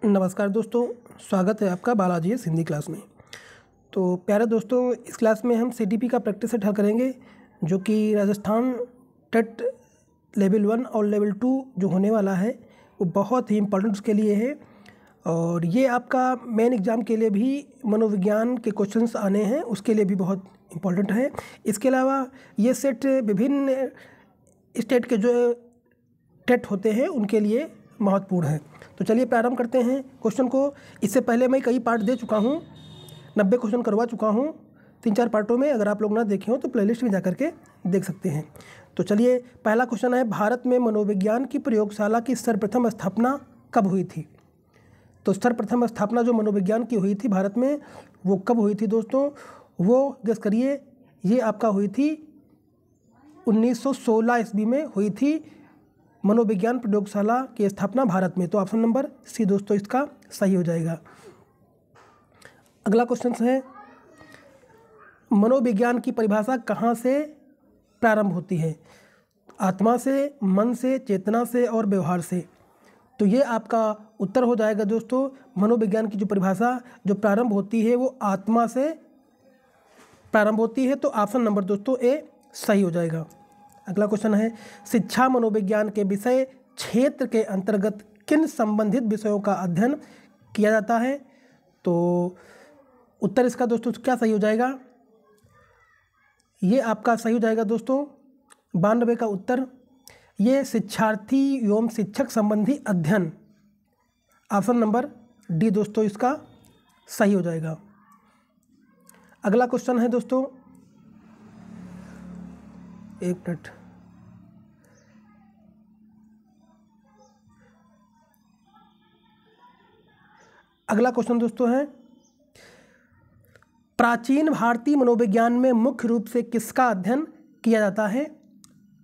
नमस्कार दोस्तों, स्वागत है आपका बालाजी हिंदी क्लास में। तो प्यारे दोस्तों, इस क्लास में हम सीटीपी का प्रैक्टिस सेट हल करेंगे, जो कि राजस्थान टेट लेवल 1 और लेवल 2 जो होने वाला है वो बहुत ही इम्पोर्टेंट उसके लिए है। और ये आपका मेन एग्ज़ाम के लिए भी मनोविज्ञान के क्वेश्चंस आने हैं, उसके लिए भी बहुत इम्पोर्टेंट है। इसके अलावा ये सेट विभिन्न स्टेट के जो टेट होते हैं उनके लिए महत्वपूर्ण है। तो चलिए प्रारंभ करते हैं क्वेश्चन को। इससे पहले मैं कई पार्ट दे चुका हूँ, 90 क्वेश्चन करवा चुका हूँ 3-4 पार्टों में। अगर आप लोग ना देखे हो तो प्लेलिस्ट में जा करके देख सकते हैं। तो चलिए, पहला क्वेश्चन है, भारत में मनोविज्ञान की प्रयोगशाला की सर्वप्रथम स्थापना कब हुई थी? तो सर्वप्रथम स्थापना जो मनोविज्ञान की हुई थी भारत में, वो कब हुई थी दोस्तों? वो गेस करिए। ये आपका हुई थी 1916 ईस्वी में हुई थी मनोविज्ञान प्रयोगशाला की स्थापना भारत में। तो ऑप्शन नंबर सी दोस्तों इसका सही हो जाएगा। अगला क्वेश्चन है, मनोविज्ञान की परिभाषा कहाँ से प्रारंभ होती है? आत्मा से, मन से, चेतना से और व्यवहार से। तो ये आपका उत्तर हो जाएगा दोस्तों। मनोविज्ञान की जो परिभाषा जो प्रारंभ होती है वो आत्मा से प्रारंभ होती है। तो ऑप्शन नंबर दोस्तों ए सही हो जाएगा। अगला क्वेश्चन है, शिक्षा मनोविज्ञान के विषय क्षेत्र के अंतर्गत किन संबंधित विषयों का अध्ययन किया जाता है? तो उत्तर इसका दोस्तों क्या सही हो जाएगा? ये आपका सही हो जाएगा दोस्तों 92 का उत्तर। ये शिक्षार्थी एवं शिक्षक संबंधी अध्ययन, ऑप्शन नंबर डी दोस्तों इसका सही हो जाएगा। अगला क्वेश्चन है दोस्तों, एक मिनट, अगला क्वेश्चन दोस्तों है, प्राचीन भारतीय मनोविज्ञान में मुख्य रूप से किसका अध्ययन किया जाता है?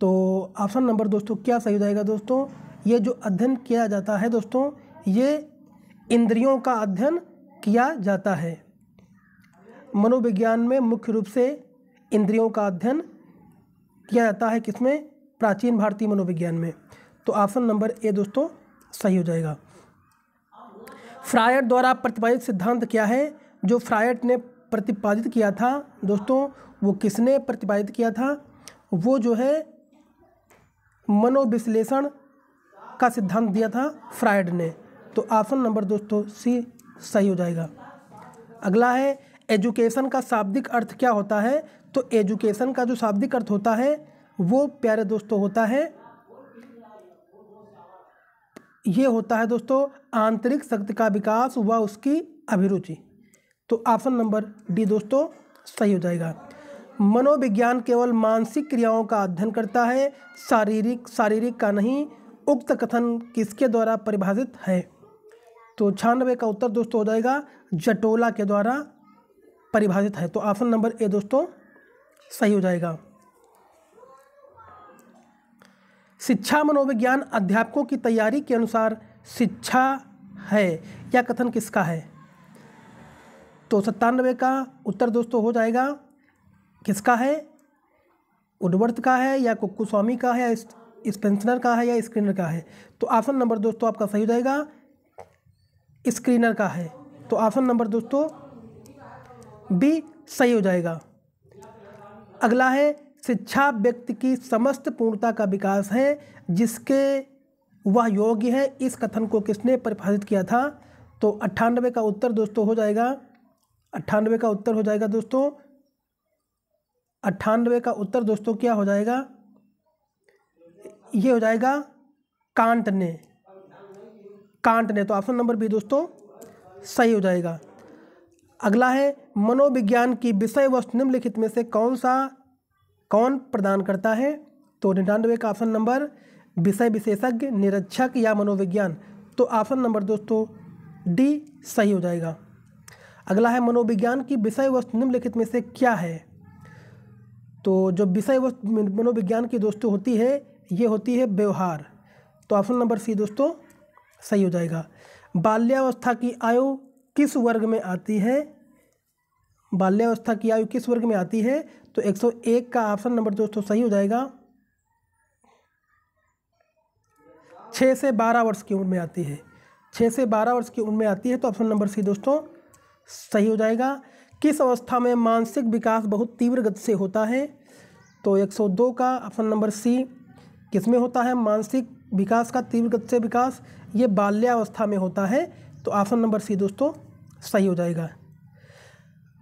तो ऑप्शन नंबर दोस्तों क्या सही हो जाएगा दोस्तों? ये जो अध्ययन किया जाता है दोस्तों, ये इंद्रियों का अध्ययन किया जाता है। मनोविज्ञान में मुख्य रूप से इंद्रियों का अध्ययन किया जाता है। किसमें? प्राचीन भारतीय मनोविज्ञान में। तो ऑप्शन नंबर ए दोस्तों सही हो जाएगा। फ्रायड द्वारा प्रतिपादित सिद्धांत क्या है? जो फ्रायड ने प्रतिपादित किया था दोस्तों, वो किसने प्रतिपादित किया था? वो जो है मनोविश्लेषण का सिद्धांत दिया था फ्रायड ने। तो ऑप्शन नंबर दोस्तों सी सही हो जाएगा। अगला है, एजुकेशन का शाब्दिक अर्थ क्या होता है? तो एजुकेशन का जो शाब्दिक अर्थ होता है वो प्यारे दोस्तों होता है, ये होता है दोस्तों आंतरिक शक्ति का विकास व उसकी अभिरुचि। तो ऑप्शन नंबर डी दोस्तों सही हो जाएगा। मनोविज्ञान केवल मानसिक क्रियाओं का अध्ययन करता है, शारीरिक का नहीं। उक्त कथन किसके द्वारा परिभाषित है? तो 96 का उत्तर दोस्तों हो जाएगा जटोला के द्वारा परिभाषित है। तो ऑप्शन नंबर ए दोस्तों सही हो जाएगा। शिक्षा मनोविज्ञान अध्यापकों की तैयारी के अनुसार शिक्षा है, यह कथन किसका है? तो 97 का उत्तर दोस्तों हो जाएगा किसका है? वुडवर्थ का है या कुक्कुस्वामी का है या स्पेंसर का है या स्क्रीनर का है? तो ऑप्शन नंबर दोस्तों आपका सही हो जाएगा स्क्रीनर का है। तो ऑप्शन नंबर दोस्तों बी सही हो जाएगा। अगला है, शिक्षा व्यक्ति की समस्त पूर्णता का विकास है जिसके वह योग्य है, इस कथन को किसने परिभाषित किया था? तो 98 का उत्तर दोस्तों हो जाएगा, 98 का उत्तर हो जाएगा दोस्तों, 98 का उत्तर दोस्तों क्या हो जाएगा? ये हो जाएगा कांट ने। तो ऑप्शन नंबर बी दोस्तों सही हो जाएगा। अगला है, मनोविज्ञान की विषय वस्तु निम्नलिखित में से कौन प्रदान करता है? तो 99 का ऑप्शन नंबर विषय विशेषज्ञ, निरीक्षक या मनोविज्ञान। तो ऑप्शन नंबर दोस्तों डी सही हो जाएगा। अगला है, मनोविज्ञान की विषय वस्तु निम्नलिखित में से क्या है? तो जो विषय वस्तु मनोविज्ञान की दोस्तों होती है ये होती है व्यवहार। तो ऑप्शन नंबर सी दोस्तों सही हो जाएगा। बाल्यावस्था की आयु किस वर्ग में आती है? बाल्यावस्था की आयु किस वर्ग में आती है? तो 101 का ऑप्शन नंबर दोस्तों सही हो जाएगा 6 से 12 वर्ष की उम्र में आती है। 6 से 12 वर्ष की उम्र में आती है, तो ऑप्शन नंबर सी दोस्तों सही हो जाएगा। किस अवस्था में मानसिक विकास बहुत तीव्र गति से होता है? तो 102 का ऑप्शन नंबर सी किस में होता है मानसिक विकास का तीव्र गति से विकास? ये बाल्यावस्था में होता है, तो ऑप्शन नंबर सी दोस्तों सही हो जाएगा।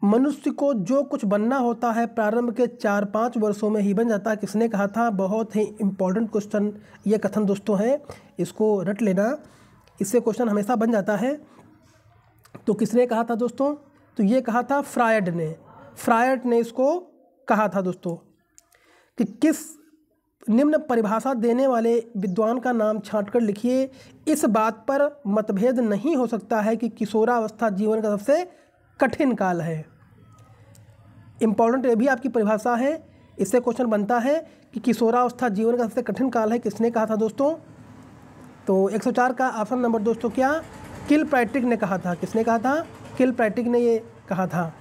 मनुष्य को जो कुछ बनना होता है प्रारंभ के 4-5 वर्षों में ही बन जाता है, किसने कहा था? बहुत ही इम्पोर्टेंट क्वेश्चन ये कथन दोस्तों है, इसको रट लेना, इससे क्वेश्चन हमेशा बन जाता है। तो किसने कहा था दोस्तों? तो ये कहा था फ्रायड ने इसको कहा था दोस्तों कि किस निम्न परिभाषा देने वाले विद्वान का नाम छांटकर लिखिए। इस बात पर मतभेद नहीं हो सकता है कि किशोरावस्था जीवन का सबसे कठिन काल है। इंपॉर्टेंट ये भी आपकी परिभाषा है, इससे क्वेश्चन बनता है कि किशोरावस्था जीवन का सबसे कठिन काल है, किसने कहा था दोस्तों? तो 104 का ऑप्शन नंबर दोस्तों क्या? किलपैट्रिक ने कहा था। किसने कहा था? किलपैट्रिक ने ये कहा था।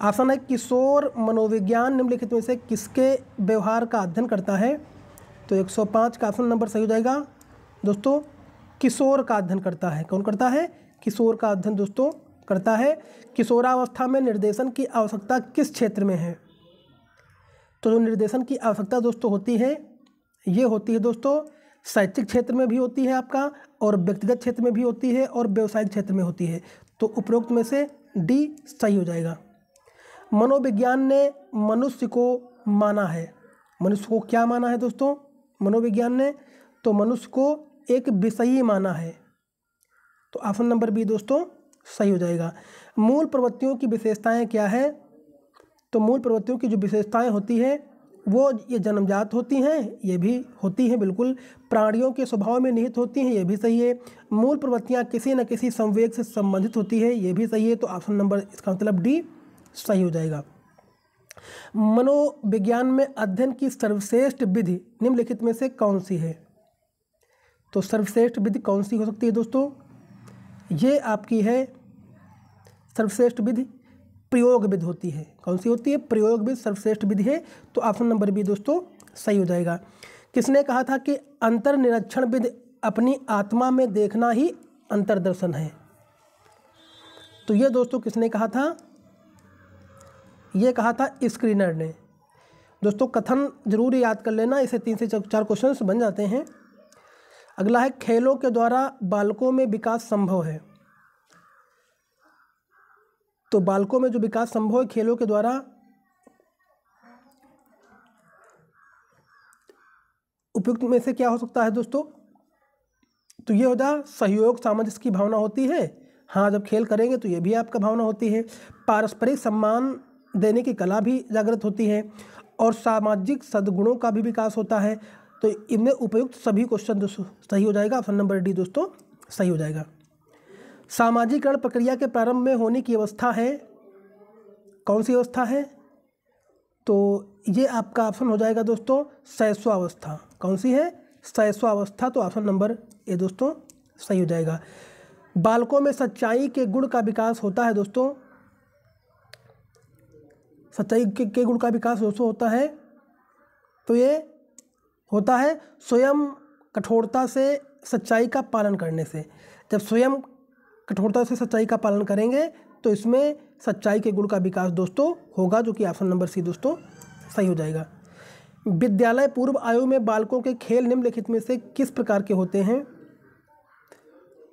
ऑप्शन है किशोर मनोविज्ञान निम्नलिखित में से किसके व्यवहार का अध्ययन करता है? तो 105 का ऑप्शन नंबर सही हो जाएगा दोस्तों, किशोर का अध्ययन करता है। कौन करता है? किशोर का अध्ययन दोस्तों करता है। किशोरावस्था में निर्देशन की आवश्यकता किस क्षेत्र में है? तो जो निर्देशन की आवश्यकता दोस्तों होती है, ये होती है दोस्तों शैक्षिक क्षेत्र में भी होती है आपका, और व्यक्तिगत क्षेत्र में भी होती है, और व्यावसायिक क्षेत्र में होती है। तो उपरोक्त में से डी सही हो जाएगा। मनोविज्ञान ने मनुष्य को माना है। मनुष्य को क्या माना है दोस्तों? मनोविज्ञान ने तो मनुष्य को एक विषयी माना है, तो ऑप्शन नंबर बी दोस्तों सही हो जाएगा। मूल प्रवृत्तियों की विशेषताएं क्या है? तो मूल प्रवृत्तियों की जो विशेषताएं होती है वो ये जन्मजात होती हैं, ये भी होती हैं बिल्कुल। प्राणियों के स्वभाव में निहित होती हैं, ये भी सही है। मूल प्रवृत्तियां किसी न किसी संवेग से संबंधित होती है, ये भी सही है। तो ऑप्शन नंबर इसका मतलब डी सही हो जाएगा। मनोविज्ञान में अध्ययन की सर्वश्रेष्ठ विधि निम्नलिखित में से कौन सी है? तो सर्वश्रेष्ठ विधि कौन सी हो सकती है दोस्तों? ये आपकी है सर्वश्रेष्ठ विधि प्रयोग विधि होती है। कौन सी होती है? प्रयोग विधि सर्वश्रेष्ठ विधि है। तो ऑप्शन नंबर बी दोस्तों सही हो जाएगा। किसने कहा था कि अंतर निरीक्षण विधि अपनी आत्मा में देखना ही अंतर्दर्शन है? तो ये दोस्तों किसने कहा था? ये कहा था स्क्रीनर ने। दोस्तों कथन जरूर याद कर लेना, इसे 3 से 4 क्वेश्चन बन जाते हैं। अगला है खेलों के द्वारा बालकों में विकास संभव है। तो बालकों में जो विकास संभव है खेलों के द्वारा, उपयुक्त में से क्या हो सकता है दोस्तों? तो ये होता है सहयोग सामंजस्य की भावना होती है। हाँ, जब खेल करेंगे तो ये भी आपका भावना होती है। पारस्परिक सम्मान देने की कला भी जागृत होती है, और सामाजिक सद्गुणों का भी विकास होता है। तो इनमें उपयुक्त सभी क्वेश्चन दोस्तों सही हो जाएगा। ऑप्शन नंबर डी दोस्तों सही हो जाएगा। सामाजिकरण प्रक्रिया के प्रारंभ में होने की अवस्था है, कौन सी अवस्था है? तो ये आपका ऑप्शन हो जाएगा दोस्तों शैशवावस्था। कौन सी है? शैशवावस्था। तो ऑप्शन नंबर ए दोस्तों सही हो जाएगा। बालकों में सच्चाई के गुण का विकास होता है दोस्तों। सच्चाई के गुण का विकास दोस्तों होता है, तो ये होता है स्वयं कठोरता से सच्चाई का पालन करने से। जब स्वयं कठोरता से सच्चाई का पालन करेंगे तो इसमें सच्चाई के गुण का विकास दोस्तों होगा, जो कि ऑप्शन नंबर सी दोस्तों सही हो जाएगा। विद्यालय पूर्व आयु में बालकों के खेल निम्नलिखित में से किस प्रकार के होते हैं?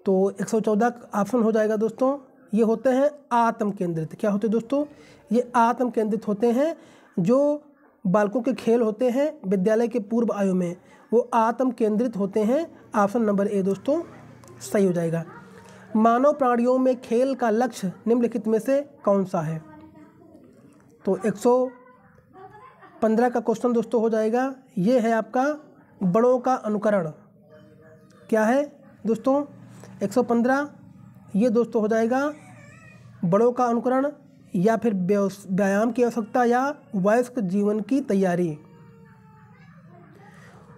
तो 114 ऑप्शन हो जाएगा दोस्तों। ये होते हैं आत्म केंद्रित। क्या होते हैं दोस्तों? ये आत्म केंद्रित होते हैं। जो बालकों के खेल होते हैं विद्यालय के पूर्व आयु में, वो आत्म केंद्रित होते हैं। ऑप्शन नंबर ए दोस्तों सही हो जाएगा। मानव प्राणियों में खेल का लक्ष्य निम्नलिखित में से कौन सा है? तो 115 का क्वेश्चन दोस्तों हो जाएगा। ये है आपका बड़ों का अनुकरण। क्या है दोस्तों? 115 ये दोस्तों हो जाएगा बड़ों का अनुकरण, या फिर व्यायाम की आवश्यकता, या वयस्क जीवन की तैयारी।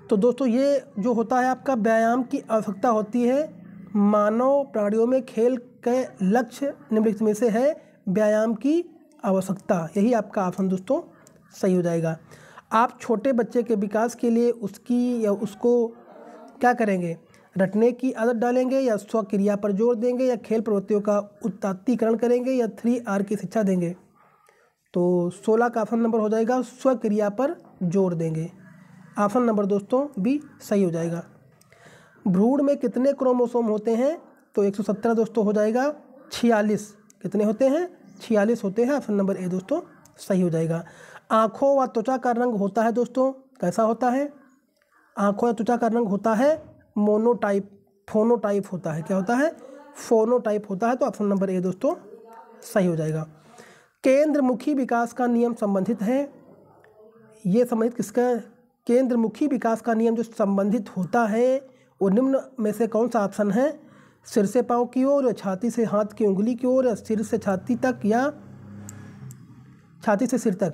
तो दोस्तों ये जो होता है आपका व्यायाम की आवश्यकता होती है। मानव प्राणियों में खेल के लक्ष्य निम्नलिखित में से है व्यायाम की आवश्यकता। यही आपका ऑप्शन दोस्तों सही हो जाएगा। आप छोटे बच्चे के विकास के लिए उसकी या उसको क्या करेंगे? रटने की आदत डालेंगे या स्वक्रिया पर जोर देंगे या खेल प्रवृत्तियों का उत्तातीकरण करेंगे या 3R की शिक्षा देंगे। तो 16 का ऑप्शन नंबर हो जाएगा स्वक्रिया पर जोर देंगे। ऑप्शन नंबर दोस्तों बी सही हो जाएगा। भ्रूण में कितने क्रोमोसोम होते हैं? तो 117 दोस्तों हो जाएगा 46। कितने होते हैं? 46 होते हैं। ऑप्शन नंबर ए दोस्तों सही हो जाएगा। आँखों व त्वचा का रंग होता है दोस्तों, कैसा होता है? आँखों या त्वचा का रंग होता है मोनोटाइप, फोनोटाइप होता है। क्या होता है? फोनोटाइप होता है। तो ऑप्शन नंबर ए दोस्तों सही हो जाएगा। केंद्रमुखी विकास का नियम संबंधित है, ये संबंधित किसका? केंद्रमुखी विकास का नियम जो संबंधित होता है वो निम्न में से कौन सा ऑप्शन है? सिर से पाँव की ओर या छाती से हाथ की उंगली की ओर या सिर से छाती तक या छाती से सिर तक?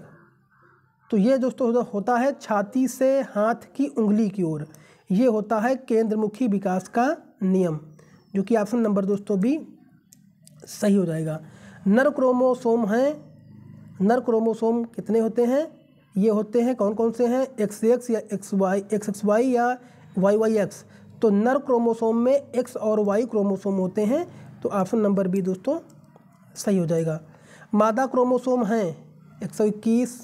तो ये दोस्तों होता है छाती से हाथ की उंगली की ओर। ये होता है केंद्रमुखी विकास का नियम, जो कि ऑप्शन नंबर दोस्तों भी सही हो जाएगा। नर क्रोमोसोम हैं, नर क्रोमोसोम कितने होते हैं? ये होते हैं कौन कौन से हैं? XX या XY या YYX। तो नर क्रोमोसोम में X और Y क्रोमोसोम होते हैं। तो ऑप्शन नंबर बी दोस्तों सही हो जाएगा। मादा क्रोमोसोम हैं 121।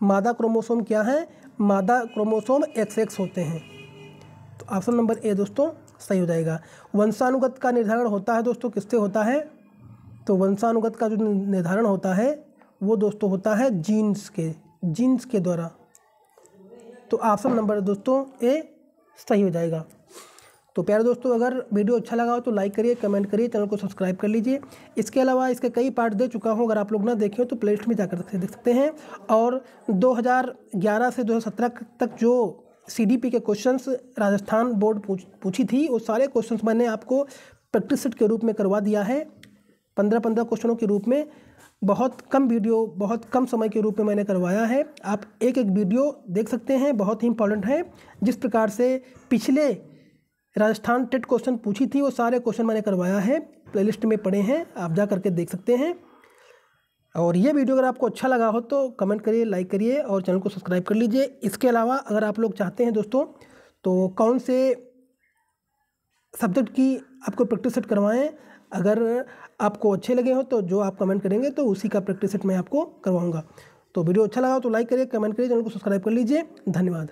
मादा क्रोमोसोम क्या है? मादा क्रोमोसोम XX होते हैं। तो ऑप्शन नंबर ए दोस्तों सही हो जाएगा। वंशानुगत का निर्धारण होता है दोस्तों किससे होता है? तो वंशानुगत का जो निर्धारण होता है वो दोस्तों होता है जीन्स के द्वारा। तो ऑप्शन नंबर दोस्तों ए सही हो जाएगा। तो प्यारे दोस्तों, अगर वीडियो अच्छा लगा हो तो लाइक करिए, कमेंट करिए, चैनल को सब्सक्राइब कर लीजिए। इसके अलावा इसके कई पार्ट दे चुका हूँ, अगर आप लोग ना देखें हो तो प्लेलिस्ट में जाकर देख सकते हैं। और 2011 से 2017 तक जो CDP के क्वेश्चंस राजस्थान बोर्ड पूछी थी, वो सारे क्वेश्चंस मैंने आपको प्रैक्टिस सेट के रूप में करवा दिया है। 15-15 क्वेश्चनों के रूप में, बहुत कम वीडियो, बहुत कम समय के रूप में मैंने करवाया है। आप एक एक वीडियो देख सकते हैं, बहुत ही इंपॉर्टेंट है। जिस प्रकार से पिछले राजस्थान टेट क्वेश्चन पूछी थी वो सारे क्वेश्चन मैंने करवाया है, प्लेलिस्ट में पड़े हैं, आप जा करके देख सकते हैं। और ये वीडियो अगर आपको अच्छा लगा हो तो कमेंट करिए, लाइक करिए और चैनल को सब्सक्राइब कर लीजिए। इसके अलावा अगर आप लोग चाहते हैं दोस्तों तो कौन से सब्जेक्ट की आपको प्रैक्टिस सेट करवाएं, अगर आपको अच्छे लगे हो तो जो आप कमेंट करेंगे तो उसी का प्रैक्टिस सेट मैं आपको करवाऊँगा। तो वीडियो अच्छा लगा हो तो लाइक करिए, कमेंट करिए, चैनल को सब्सक्राइब कर लीजिए। धन्यवाद।